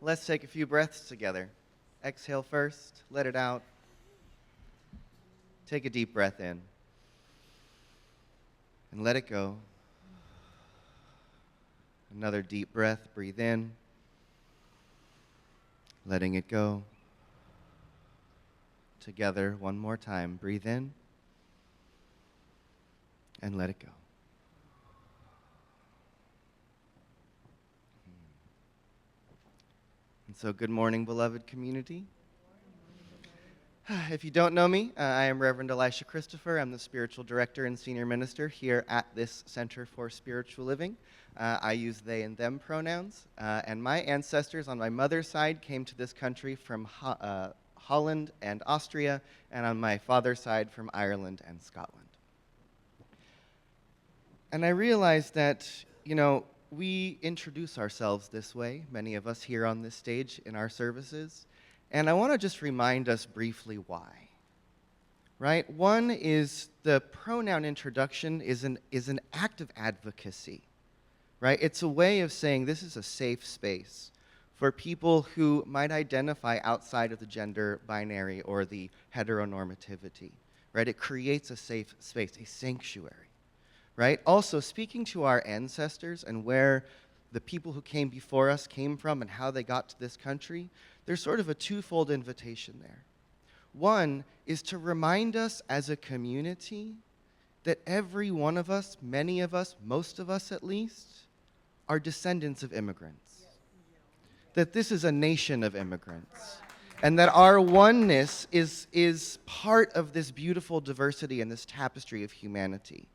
Let's take a few breaths together. Exhale first, let it out. Take a deep breath in and let it go. Another deep breath, breathe in, letting it go. Together, one more time, breathe in and let it go. And so, good morning, beloved community. If you don't know me, I am Reverend Elisha Christopher. I'm the spiritual director and senior minister here at this Center for Spiritual Living. I use they and them pronouns, and my ancestors on my mother's side came to this country from Holland and Austria, and on my father's side from Ireland and Scotland. And I realized that, we introduce ourselves this way, many of us here on this stage in our services, and I want to just remind us briefly why. Right? One is the pronoun introduction is an act of advocacy. Right? It's a way of saying this is a safe space for people who might identify outside of the gender binary or the heteronormativity. Right? It creates a safe space, a sanctuary. Right? Also, speaking to our ancestors and where the people who came before us came from and how they got to this country, there's sort of a twofold invitation there. One is to remind us as a community that every one of us, many of us, most of us at least, are descendants of immigrants. That this is a nation of immigrants. And that our oneness is part of this beautiful diversity and this tapestry of humanity.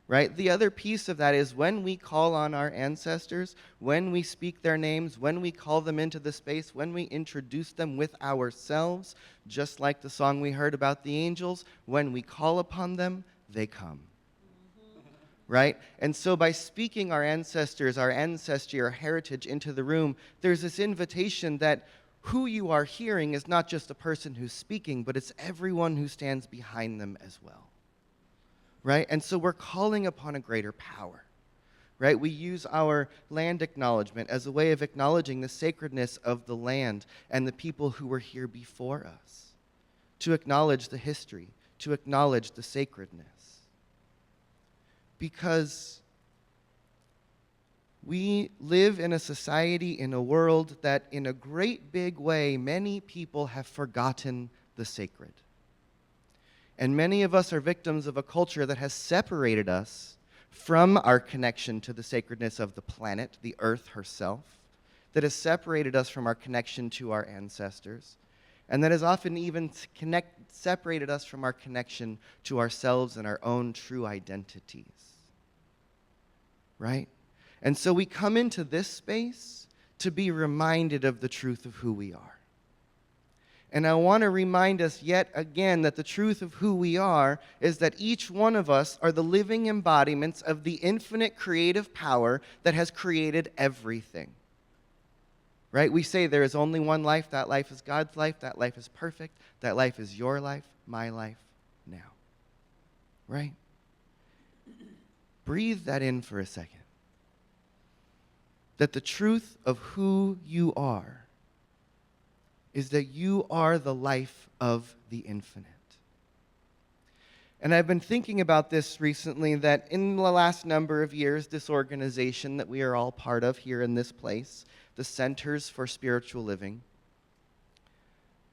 Right? The other piece of that is when we call on our ancestors, when we speak their names, when we call them into the space, when we introduce them with ourselves, just like the song we heard about the angels, when we call upon them, they come. Right? And so by speaking our ancestors, our ancestry, our heritage into the room, there's this invitation that who you are hearing is not just a person who's speaking, but it's everyone who stands behind them as well. Right? And so we're calling upon a greater power. Right? We use our land acknowledgement as a way of acknowledging the sacredness of the land and the people who were here before us, to acknowledge the history, to acknowledge the sacredness. Because we live in a society, in a world that in a great big way, many people have forgotten the sacred. And many of us are victims of a culture that has separated us from our connection to the sacredness of the planet, the earth herself, that has separated us from our connection to our ancestors, and that has often even separated us from our connection to ourselves and our own true identities. Right? And so we come into this space to be reminded of the truth of who we are. And I want to remind us yet again that the truth of who we are is that each one of us are the living embodiments of the infinite creative power that has created everything. Right? We say there is only one life. That life is God's life. That life is perfect. That life is your life, my life, now. Right? Breathe that in for a second. That the truth of who you are is that you are the life of the infinite. And I've been thinking about this recently, that in the last number of years, this organization that we are all part of here in this place, the Centers for Spiritual Living,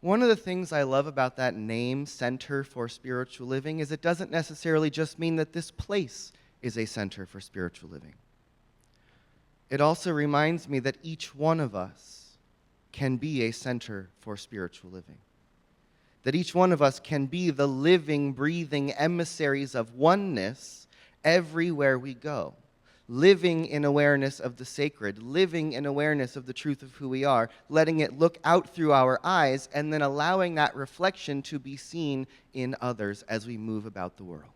one of the things I love about that name, Center for Spiritual Living, is it doesn't necessarily just mean that this place is a center for spiritual living. It also reminds me that each one of us can be a center for spiritual living. That each one of us can be the living, breathing emissaries of oneness everywhere we go. Living in awareness of the sacred, living in awareness of the truth of who we are, letting it look out through our eyes, and then allowing that reflection to be seen in others as we move about the world.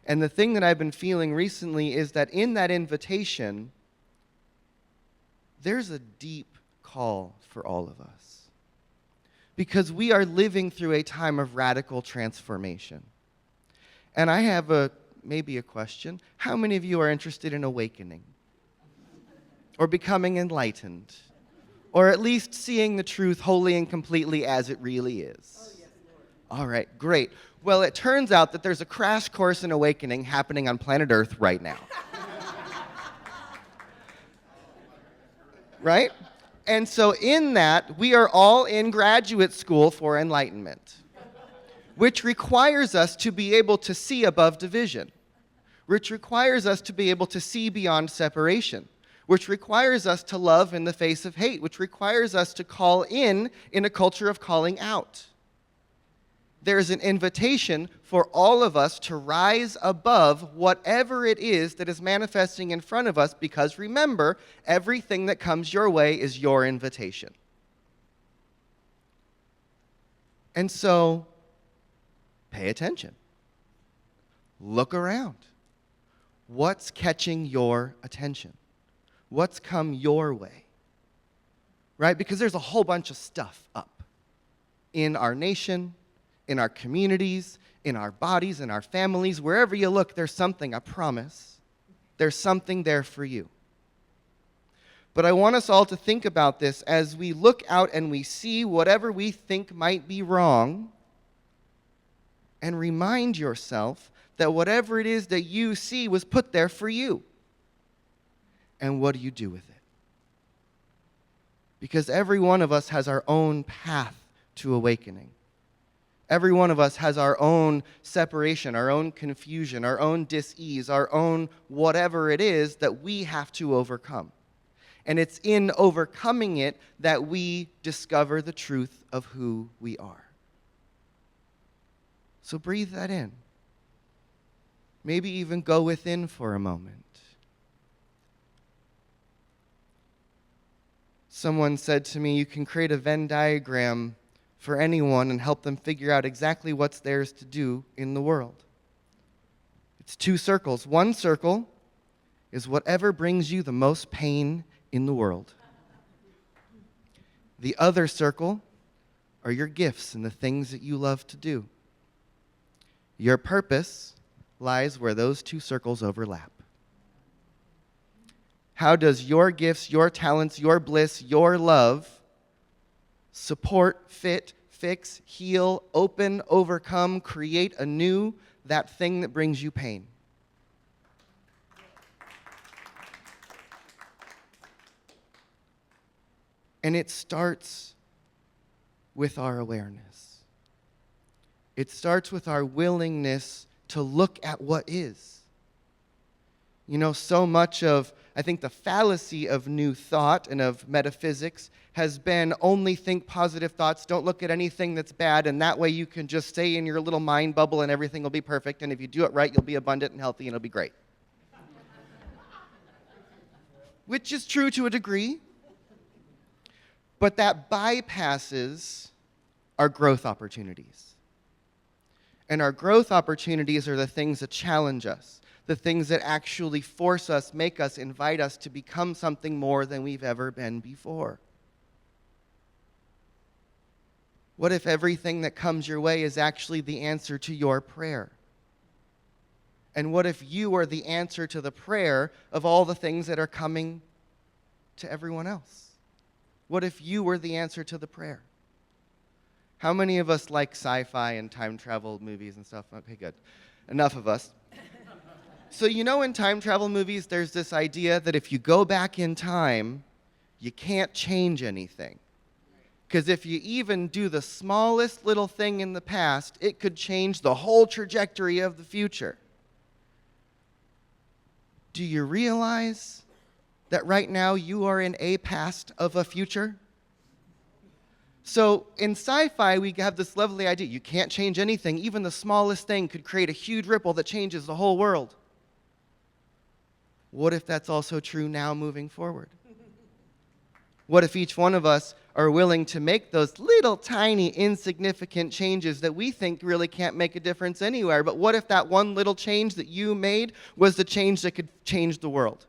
And the thing that I've been feeling recently is that in that invitation, there's a deep call for all of us. Because we are living through a time of radical transformation. And I have maybe a question. How many of you are interested in awakening? Or becoming enlightened? Or at least seeing the truth wholly and completely as it really is? All right, great. Well, it turns out that there's a crash course in awakening happening on planet Earth right now. Right? And so in that, we are all in graduate school for enlightenment, which requires us to be able to see above division, which requires us to be able to see beyond separation, which requires us to love in the face of hate, which requires us to call in a culture of calling out. There's an invitation for all of us to rise above whatever it is that is manifesting in front of us, because remember, everything that comes your way is your invitation. And so, pay attention. Look around. What's catching your attention? What's come your way? Right? Because there's a whole bunch of stuff up in our nation, in our communities, in our bodies, in our families. Wherever you look, there's something, I promise. There's something there for you. But I want us all to think about this as we look out and we see whatever we think might be wrong, and remind yourself that whatever it is that you see was put there for you. And what do you do with it? Because every one of us has our own path to awakening. Every one of us has our own separation, our own confusion, our own dis-ease, our own whatever it is that we have to overcome. And it's in overcoming it that we discover the truth of who we are. So breathe that in. Maybe even go within for a moment. Someone said to me, you can create a Venn diagram for anyone and help them figure out exactly what's theirs to do in the world. It's two circles. One circle is whatever brings you the most pain in the world. The other circle are your gifts and the things that you love to do. Your purpose lies where those two circles overlap. How does your gifts, your talents, your bliss, your love support, fit, fix, heal, open, overcome, create anew that thing that brings you pain? And it starts with our awareness. It starts with our willingness to look at what is. You know, so much of, I think, the fallacy of new thought and of metaphysics has been only think positive thoughts, don't look at anything that's bad, and that way you can just stay in your little mind bubble and everything will be perfect, and if you do it right, you'll be abundant and healthy and it'll be great. Which is true to a degree, but that bypasses our growth opportunities. And our growth opportunities are the things that challenge us, the things that actually force us, make us, invite us to become something more than we've ever been before. What if everything that comes your way is actually the answer to your prayer? And what if you are the answer to the prayer of all the things that are coming to everyone else? What if you were the answer to the prayer? How many of us like sci-fi and time travel movies and stuff? Okay, good. Enough of us. So you know, in time travel movies, there's this idea that if you go back in time, you can't change anything. Because if you even do the smallest little thing in the past, it could change the whole trajectory of the future. Do you realize that right now you are in a past of a future? So in sci-fi, we have this lovely idea. You can't change anything. Even the smallest thing could create a huge ripple that changes the whole world. What if that's also true now moving forward? What if each one of us are willing to make those little tiny insignificant changes that we think really can't make a difference anywhere? But what if that one little change that you made was the change that could change the world?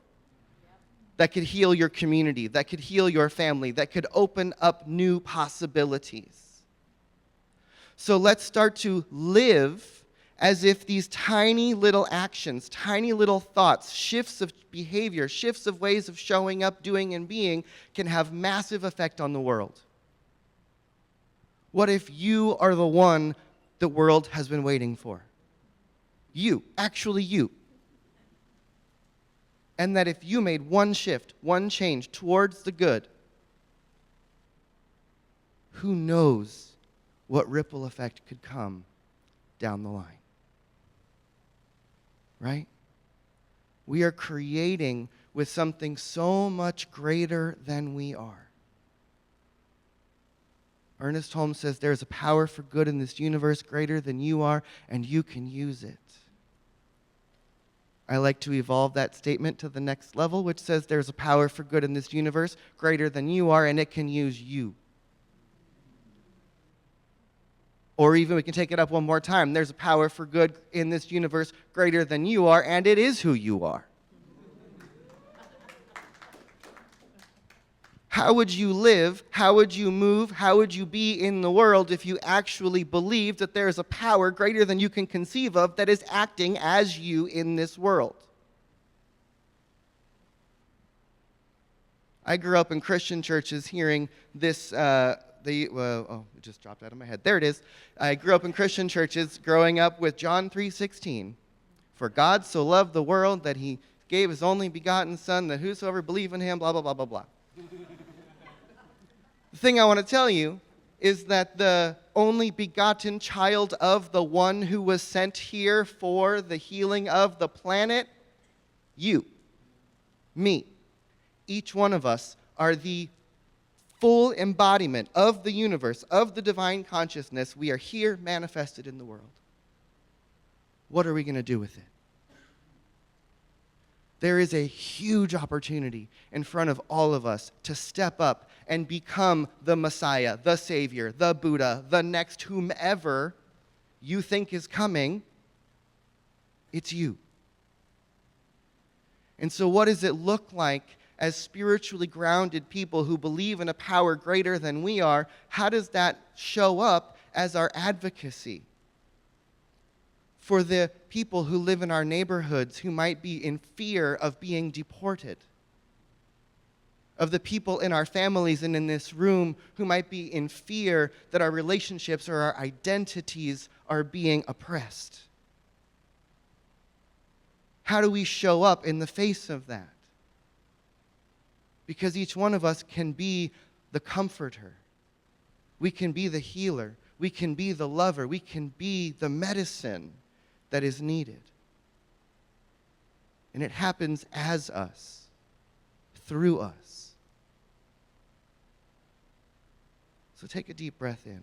That could heal your community, that could heal your family, that could open up new possibilities. So let's start to live as if these tiny little actions, tiny little thoughts, shifts of behavior, shifts of ways of showing up, doing, and being can have massive effect on the world. What if you are the one the world has been waiting for? You, actually you. And that if you made one shift, one change towards the good, who knows what ripple effect could come down the line? Right? We are creating with something so much greater than we are. Ernest Holmes says there's a power for good in this universe greater than you are, and you can use it. I like to evolve that statement to the next level, which says there's a power for good in this universe greater than you are, and it can use you. Or even we can take it up one more time. There's a power for good in this universe greater than you are, and it is who you are. How would you live? How would you move? How would you be in the world if you actually believed that there is a power greater than you can conceive of that is acting as you in this world? I grew up in Christian churches hearing this. It just dropped out of my head. There it is. I grew up in Christian churches growing up with John 3:16. For God so loved the world that he gave his only begotten Son, that whosoever believe in him, blah, blah, blah, blah, blah. The thing I want to tell you is that the only begotten child of the one who was sent here for the healing of the planet, you, me, each one of us are the full embodiment of the universe, of the divine consciousness. We are here manifested in the world. What are we going to do with it? There is a huge opportunity in front of all of us to step up and become the Messiah, the Savior, the Buddha, the next whomever you think is coming. It's you. And so what does it look like as spiritually grounded people who believe in a power greater than we are? How does that show up as our advocacy for the people who live in our neighborhoods who might be in fear of being deported? Of the people in our families and in this room who might be in fear that our relationships or our identities are being oppressed? How do we show up in the face of that? Because each one of us can be the comforter. We can be the healer. We can be the lover. We can be the medicine that is needed. And it happens as us, through us. So take a deep breath in.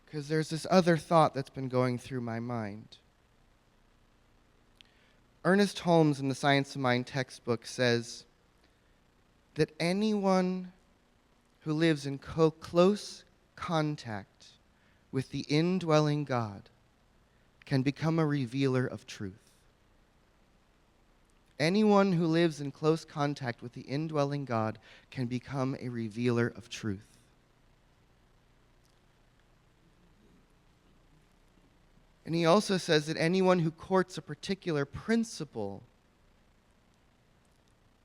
Because there's this other thought that's been going through my mind. Ernest Holmes in the Science of Mind textbook says that anyone who lives in close contact with the indwelling God can become a revealer of truth. Anyone who lives in close contact with the indwelling God can become a revealer of truth. And he also says that anyone who courts a particular principle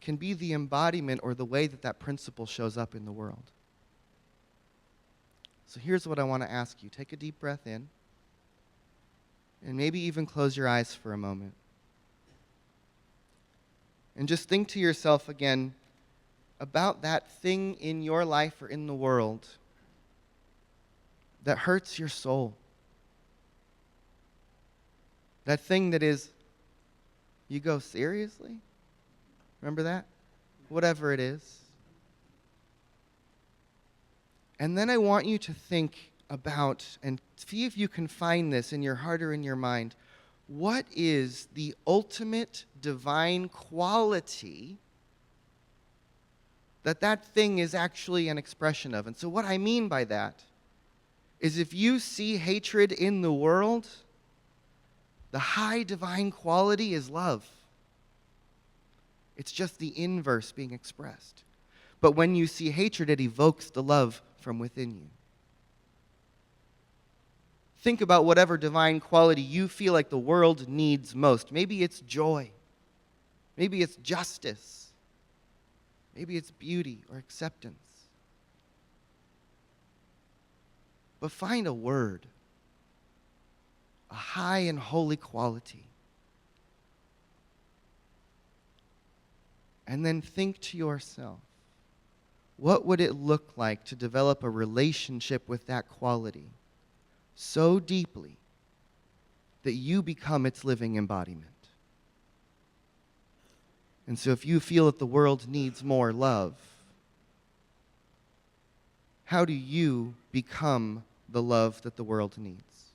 can be the embodiment or the way that that principle shows up in the world. So here's what I want to ask you. Take a deep breath in, and maybe even close your eyes for a moment. And just think to yourself again about that thing in your life or in the world that hurts your soul. That thing that is, you go, seriously? Remember that? Whatever it is. And then I want you to think about and see if you can find this in your heart or in your mind. What is the ultimate divine quality that that thing is actually an expression of? And so what I mean by that is if you see hatred in the world, the high divine quality is love. It's just the inverse being expressed. But when you see hatred, it evokes the love from within you. Think about whatever divine quality you feel like the world needs most. Maybe it's joy. Maybe it's justice. Maybe it's beauty or acceptance. But find a word, a high and holy quality. And then think to yourself, what would it look like to develop a relationship with that quality so deeply that you become its living embodiment? And so if you feel that the world needs more love, how do you become the love that the world needs?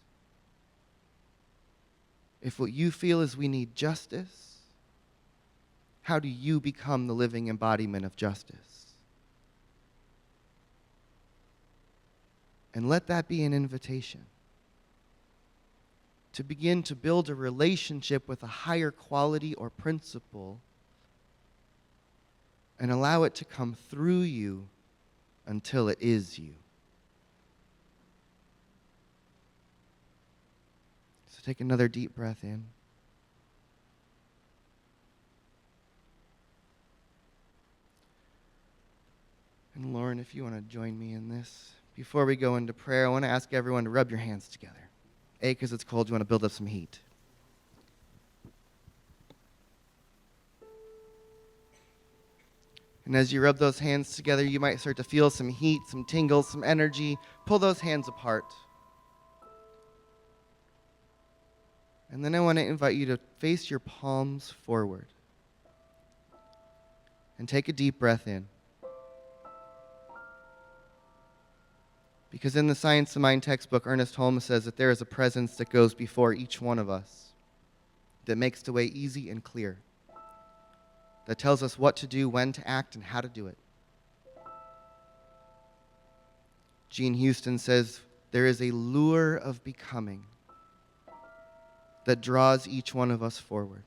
If what you feel is we need justice, how do you become the living embodiment of justice? And let that be an invitation to begin to build a relationship with a higher quality or principle and allow it to come through you until it is you. So take another deep breath in. And Lauren, if you want to join me in this. Before we go into prayer, I want to ask everyone to rub your hands together. A, because it's cold, you want to build up some heat. And as you rub those hands together, you might start to feel some heat, some tingles, some energy. Pull those hands apart. And then I want to invite you to face your palms forward. And take a deep breath in. Because in the Science of Mind textbook, Ernest Holmes says that there is a presence that goes before each one of us, that makes the way easy and clear, that tells us what to do, when to act, and how to do it. Jean Houston says, there is a lure of becoming that draws each one of us forward.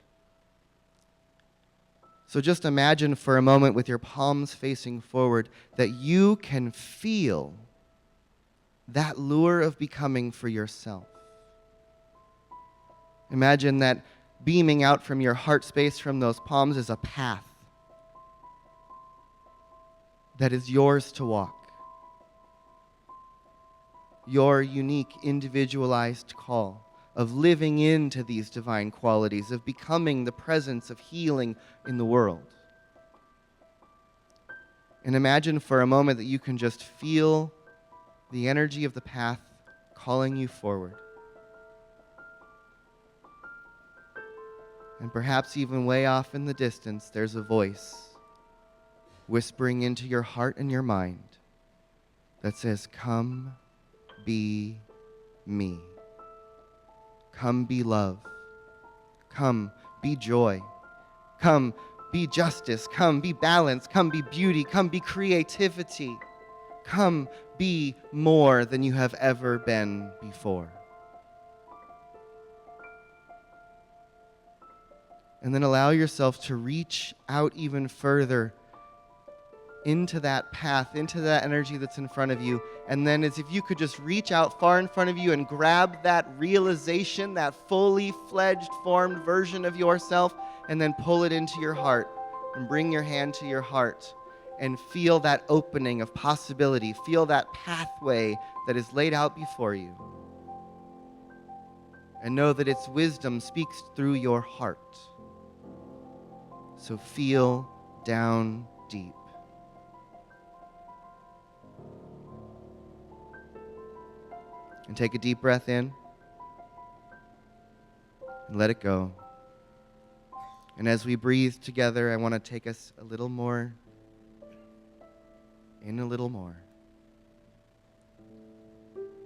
So just imagine for a moment with your palms facing forward that you can feel that lure of becoming for yourself. Imagine that beaming out from your heart space from those palms is a path that is yours to walk. Your unique, individualized call of living into these divine qualities, of becoming the presence of healing in the world. And imagine for a moment that you can just feel the energy of the path calling you forward. And perhaps even way off in the distance, there's a voice whispering into your heart and your mind that says, come be me. Come be love. Come be joy. Come be justice. Come be balance. Come be beauty. Come be creativity. Come be more than you have ever been before. And then allow yourself to reach out even further into that path, into that energy that's in front of you. And then as if you could just reach out far in front of you and grab that realization, that fully fledged, formed version of yourself, and then pull it into your heart and bring your hand to your heart and feel that opening of possibility. Feel that pathway that is laid out before you. And know that its wisdom speaks through your heart. So feel down deep. And take a deep breath in. And let it go. And as we breathe together, I want to take us a little more in, a little more.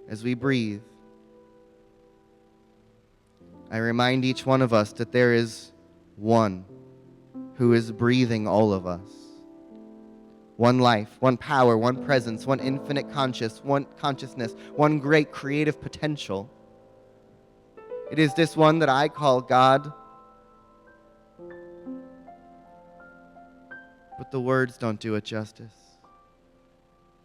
As we breathe, I remind each one of us that there is one who is breathing all of us. One life, one power, one presence, one infinite consciousness, one great creative potential. It is this one that I call God. But the words don't do it justice.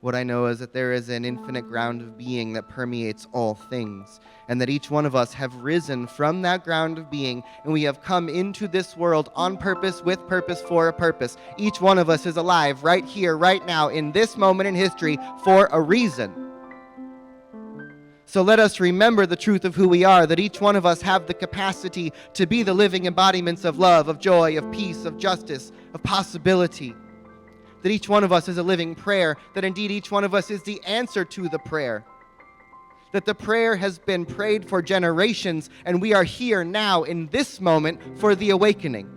What I know is that there is an infinite ground of being that permeates all things, and that each one of us have risen from that ground of being, and we have come into this world on purpose, with purpose, for a purpose. Each one of us is alive right here, right now, in this moment in history, for a reason. So let us remember the truth of who we are, that each one of us have the capacity to be the living embodiments of love, of joy, of peace, of justice, of possibility. That each one of us is a living prayer, that indeed each one of us is the answer to the prayer. That the prayer has been prayed for generations, and we are here now in this moment for the awakening,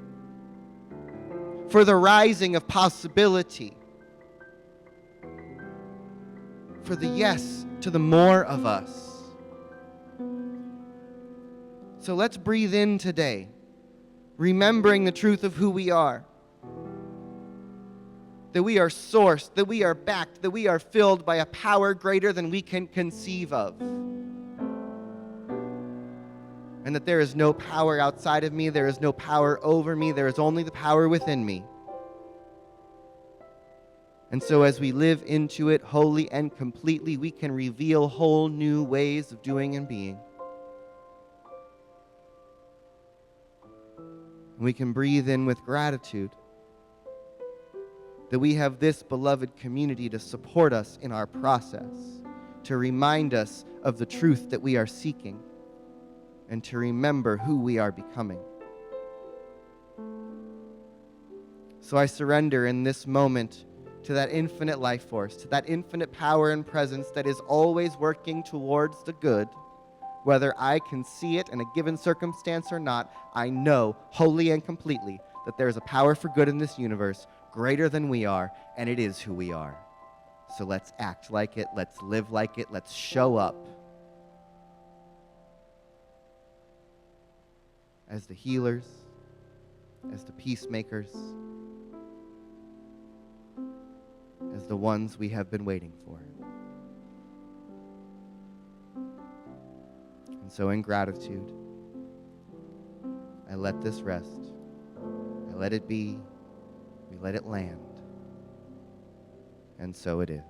for the rising of possibility, for the yes to the more of us. So let's breathe in today, remembering the truth of who we are. That we are sourced, that we are backed, that we are filled by a power greater than we can conceive of. And that there is no power outside of me, there is no power over me, there is only the power within me. And so as we live into it wholly and completely, we can reveal whole new ways of doing and being. And we can breathe in with gratitude that we have this beloved community to support us in our process, to remind us of the truth that we are seeking, and to remember who we are becoming. So I surrender in this moment to that infinite life force, to that infinite power and presence that is always working towards the good. Whether I can see it in a given circumstance or not, I know wholly and completely that there is a power for good in this universe greater than we are, and it is who we are. So let's act like it, let's live like it, let's show up as the healers, as the peacemakers, as the ones we have been waiting for. And so in gratitude, I let this rest. I let it be. We let it land. And so it is.